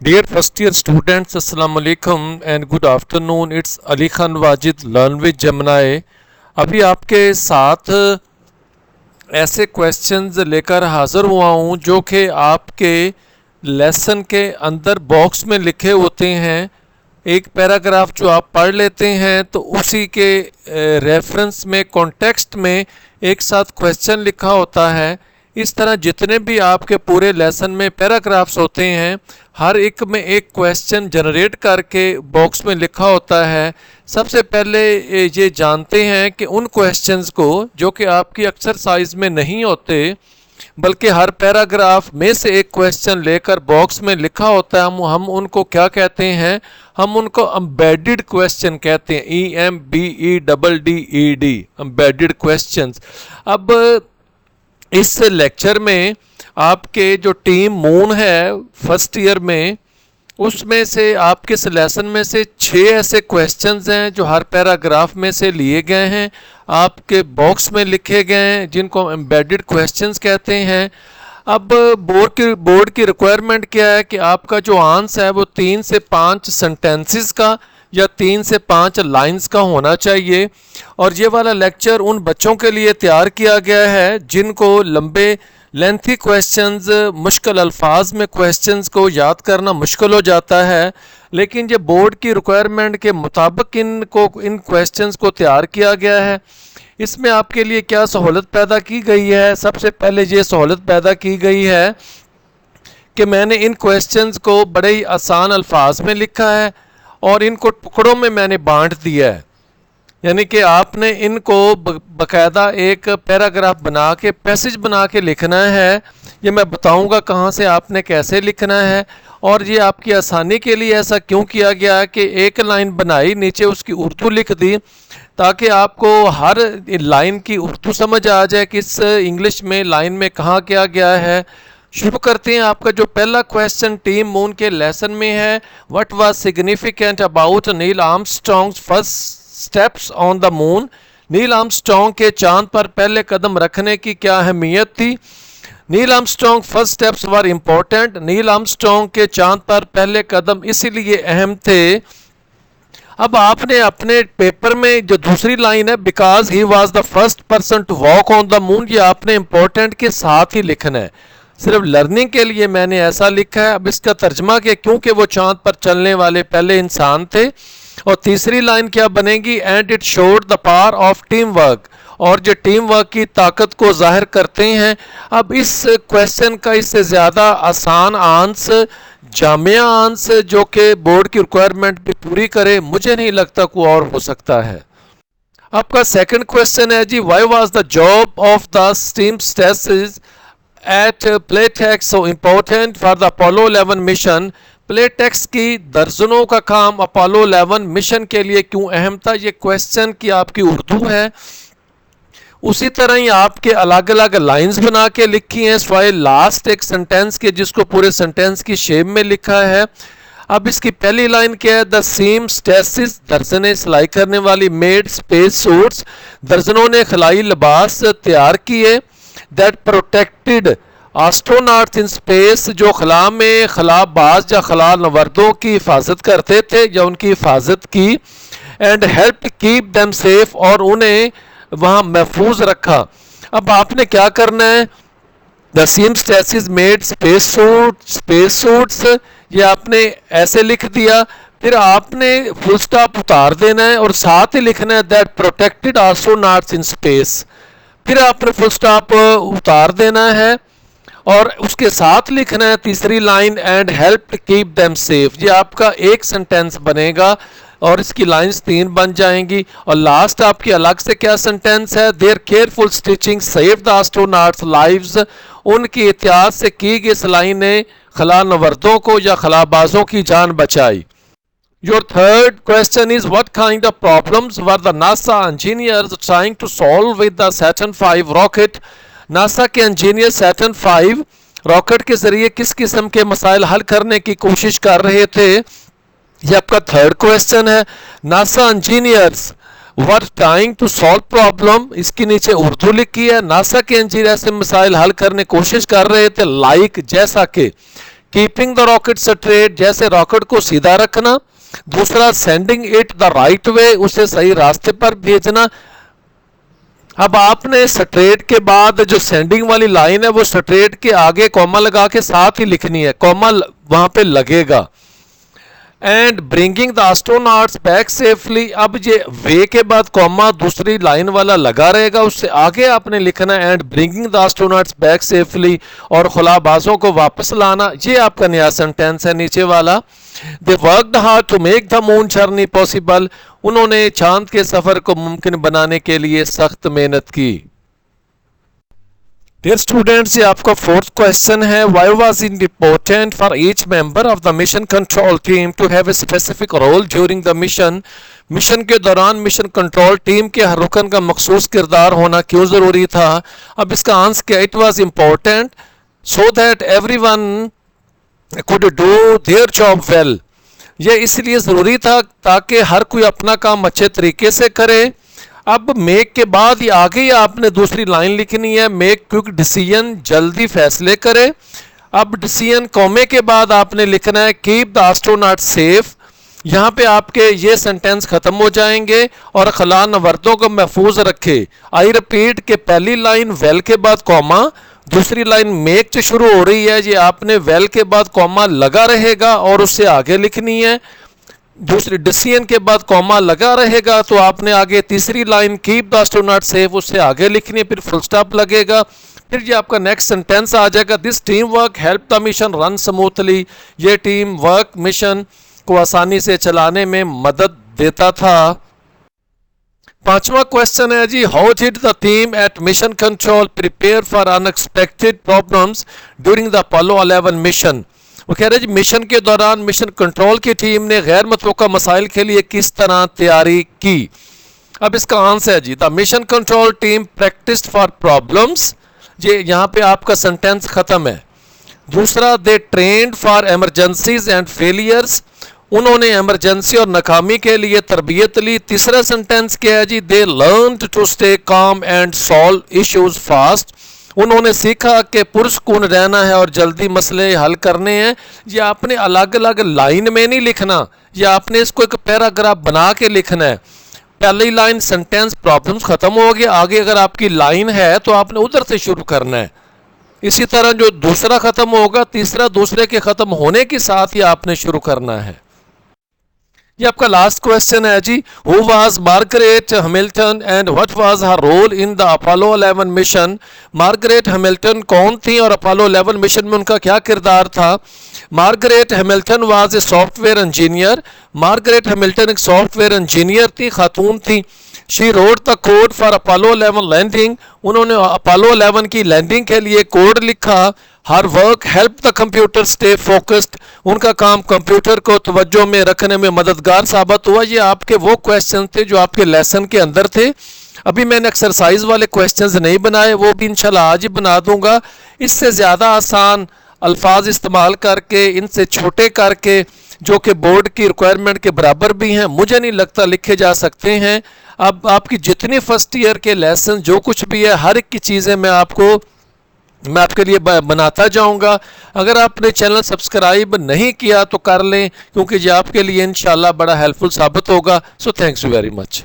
Dear first year students, Assalamu alaikum and good afternoon. It's Ali Khan Wajid, Learn with Gemini. अभी आपके साथ ऐसे questions लेकर हाज़िर हुआ हूँ जो कि आपके लेसन के अंदर बॉक्स में लिखे होते हैं। एक पैराग्राफ जो आप पढ़ लेते हैं तो उसी के रेफरेंस में कॉन्टेक्स्ट में एक साथ क्वेश्चन लिखा होता है। इस तरह जितने भी आपके पूरे लेसन में पैराग्राफ्स होते हैं हर एक में एक क्वेश्चन जनरेट करके बॉक्स में लिखा होता है। सबसे पहले ये जानते हैं कि उन क्वेश्चंस को जो कि आपकी एक्सरसाइज में नहीं होते बल्कि हर पैराग्राफ में से एक क्वेश्चन लेकर बॉक्स में लिखा होता है, हम उनको क्या कहते हैं? हम उनको एम्बेडेड क्वेश्चन कहते हैं। EMBEDD embedded questions. अब इस लेक्चर में आपके जो टीम मून है फर्स्ट ईयर में, उसमें से आपके इस लेसन में से 6 ऐसे क्वेश्चंस हैं जो हर पैराग्राफ में से लिए गए हैं, आपके बॉक्स में लिखे गए हैं, जिनको एम्बेडेड क्वेश्चंस कहते हैं। अब बोर्ड की रिक्वायरमेंट क्या है कि आपका जो आंसर है वो 3 से 5 सेंटेंसेस का या 3 से 5 लाइंस का होना चाहिए। और ये वाला लेक्चर उन बच्चों के लिए तैयार किया गया है जिनको लंबे लेंथी क्वेश्चंस, मुश्किल अल्फाज में क्वेश्चंस को याद करना मुश्किल हो जाता है, लेकिन ये बोर्ड की रिक्वायरमेंट के मुताबिक इन क्वेश्चंस को तैयार किया गया है। इसमें आपके लिए क्या सहूलत पैदा की गई है? सबसे पहले ये सहूलत पैदा की गई है कि मैंने इन क्वेश्चंस को बड़े ही आसान अल्फाज में लिखा है और इनको टुकड़ों में मैंने बांट दिया है। यानी कि आपने इनको बाकायदा एक पैराग्राफ बना के, पैसेज बना के लिखना है। ये मैं बताऊंगा कहाँ से आपने कैसे लिखना है। और ये आपकी आसानी के लिए ऐसा क्यों किया गया है कि एक लाइन बनाई, नीचे उसकी उर्दू लिख दी, ताकि आपको हर लाइन की उर्दू समझ आ जाए कि इस इंग्लिश में लाइन में कहाँ किया गया है। शुरू करते हैं। आपका जो पहला क्वेश्चन टीम मून के लेसन में है, what was significant about Neil Armstrong's first steps on the moon? Neil Armstrong के चांद पर पहले कदम रखने की क्या अहमियत थी? नील आर्मस्ट्रॉन्ग फर्स्ट स्टेप्स वर इम्पोर्टेंट। नील आर्मस्ट्रॉन्ग के चांद पर पहले कदम इसीलिए अहम थे। अब आपने अपने पेपर में जो दूसरी लाइन है, because he was the first person to walk on the moon, ये आपने इम्पोर्टेंट के साथ ही लिखना है। सिर्फ लर्निंग के लिए मैंने ऐसा लिखा है। अब इसका तर्जमा क्या? क्योंकि वो चांद पर चलने वाले पहले इंसान थे। और तीसरी लाइन क्या बनेगी? And it showed the power of team work, और जो टीम वर्क की ताकत को जाहिर करते हैं। अब इस क्वेश्चन का इससे ज़्यादा आसान आंसर, जामिया आंसर जो कि बोर्ड की रिक्वायरमेंट भी पूरी करे, मुझे नहीं लगता कोई और हो सकता है। आपका सेकंड क्वेश्चन है जी, why was the job of the seamstresses at Playtex so important for the Apollo 11 mission? Playtex की दर्जनों का काम अपोलो 11 मिशन के लिए क्यों अहम था? ये क्वेश्चन की आपकी उर्दू है। उसी तरह ही आपके अलग अलग लाइंस बना के लिखी हैं सिवाय लास्ट एक सेंटेंस के, जिसको पूरे सेंटेंस की शेप में लिखा है। अब इसकी पहली लाइन क्या है? द सेम स्टेसिस, दर्जने सिलाई करने वाली, मेड स्पेस सूट्स, दर्जनों ने खलाई लिबास तैयार किए, that protected astronauts in space, जो खला में खलाबाज या खला नवर्दों की हिफाजत करते थे या उनकी हिफाजत की, and help keep them safe, और उन्हें वहाँ महफूज रखा। अब आपने क्या करना है? The same stasis made space suits, ये आपने ऐसे लिख दिया। फिर आपने फुल स्टॉप उतार देना है और साथ ही लिखना है that protected astronauts in space. फिर आपने फुल स्टॉप उतार देना है और उसके साथ लिखना है तीसरी line, and help keep them safe. ये आपका एक सेंटेंस बनेगा और इसकी लाइंस 3 बन जाएंगी। और लास्ट आपकी अलग से क्या सेंटेंस है? Their careful stitching save the astronauts lives, उनकी एहतियात से की गई सिलाई ने खला नवर्दों को या खलाबाजों की जान बचाई। Your third question is, what kind of problems were the NASA engineers trying to solve with the Saturn V rocket? NASA के इंजीनियर सैटर्न 5 रॉकेट के जरिए किस किस्म के मसाइल हल करने की कोशिश कर रहे थे? ये आपका थर्ड क्वेश्चन है। NASA engineers were trying to solve problem, इसके नीचे उर्दू लिखी है। नासा के इंजीनियर ऐसे मसाइल हल करने की कोशिश कर रहे थे, लाइक जैसा कि कीपिंग द रॉकेट स्ट्रेट, जैसे रॉकेट को सीधा रखना। दूसरा sending it the right way, उसे सही रास्ते पर भेजना। अब आपने स्ट्रेट के बाद जो सेंडिंग वाली लाइन है वो स्ट्रेट के आगे कॉमा लगा के साथ ही लिखनी है, कॉमा वहां पे लगेगा। And bringing the astronauts back safely, अब ये वे के बाद कॉमा दूसरी लाइन वाला लगा रहेगा, उससे आगे आपने लिखना है and bringing the astronauts back safely, और खुलाबाजों को वापस लाना। ये आपका नया सेंटेंस है नीचे वाला। They worked hard to make the moon journey possible, उन्होंने चांद के सफर को मुमकिन बनाने के लिए सख्त मेहनत की। डियर स्टूडेंट्स, ये आपका फोर्थ क्वेश्चन है, why was it important for each member of the mission control team to have a specific role during the mission. Mission के दौरान मिशन कंट्रोल टीम के हर रुकन का मखसूस किरदार होना क्यों जरूरी था? अब इसका आंसर क्या, it was important so that everyone could do their job well. ये इसलिए जरूरी था ताकि हर कोई अपना काम अच्छे तरीके से करे। अब मेक के बाद ही आगे ही आपने दूसरी लाइन लिखनी है, मेक क्विक डिसीजन, जल्दी फैसले करे। अब डिसीजन कॉमे के बाद आपने लिखना है कीप द एस्ट्रोनॉट सेफ। यहाँ पे आपके ये सेंटेंस खत्म हो जाएंगे, और खला नवर्दों को महफूज रखे। आई रिपीट के पहली लाइन वेल के बाद कॉमा, दूसरी लाइन मेक से शुरू हो रही है, ये आपने वेल के बाद कॉमा लगा रहेगा और उससे आगे लिखनी है। दूसरी डिसीजन के बाद कॉमा लगा रहेगा तो आपने आगे तीसरी line keep the astronaut safe, उससे आगे लिखनी है, फिर फुल स्टॉप लगेगा। फिर ये आपका नेक्स्ट सेंटेंस आ जाएगा, this team work help the mission run smoothly. ये टीम वर्क मिशन को आसानी से चलाने में मदद देता था। पांचवा क्वेश्चन है जी, how did the team at mission control prepare for unexpected problems during the Apollo 11 mission. वो कह रहे जी मिशन के दौरान मिशन कंट्रोल की टीम ने गैर मुतवक्का मसाइल के लिए किस तरह तैयारी की? अब इसका आंसर है जी, the mission control team practised for problems. ये यहाँ पे आपका सेंटेंस खत्म है। दूसरा, they trained for emergencies and failures, उन्होंने इमरजेंसी और नाकामी के लिए तरबियत ली। तीसरा सेंटेंस क्या है जी, they learned to stay calm and solve issues fast, उन्होंने सीखा कि पुरस्कून रहना है और जल्दी मसले हल करने हैं। ये आपने अलग अलग लाइन में नहीं लिखना, ये आपने इसको एक पैराग्राफ बना के लिखना है। पहली लाइन सेंटेंस प्रॉब्लम्स खत्म हो गया, आगे अगर आपकी लाइन है तो आपने उधर से शुरू करना है। इसी तरह जो दूसरा खत्म होगा, तीसरा दूसरे के खत्म होने के साथ ही आपने शुरू करना है। ये आपका लास्ट क्वेश्चन है जी, who was Margaret Hamilton and what was her role in the Apollo 11 mission. Margaret Hamilton कौन थी और अपोलो 11 मिशन में उनका क्या किरदार था? Margaret Hamilton was a software engineer. Margaret Hamilton एक सॉफ्टवेयर इंजीनियर थी, खातून थी। She wrote the code for Apollo 11 landing, उन्होंने अपोलो 11 की लैंडिंग के लिए कोड लिखा। Her work help the computer stay focused, उनका काम कंप्यूटर को तवज्जो में रखने में मददगार साबित हुआ। ये आपके वो क्वेश्चन थे जो आपके लेसन के अंदर थे। अभी मैंने एक्सरसाइज वाले क्वेश्चंस नहीं बनाए, वो भी इंशाल्लाह आज ही बना दूंगा। इससे ज़्यादा आसान अल्फाज इस्तेमाल करके, इनसे छोटे करके, जो कि बोर्ड की रिक्वायरमेंट के बराबर भी हैं, मुझे नहीं लगता लिखे जा सकते हैं। अब आपकी जितनी फर्स्ट ईयर के लेसन जो कुछ भी है, हर एक की चीज़ें मैं आपके लिए बनाता जाऊंगा। अगर आपने चैनल सब्सक्राइब नहीं किया तो कर लें, क्योंकि ये आपके लिए इंशाल्लाह बड़ा हेल्पफुल साबित होगा। So thanks you very much.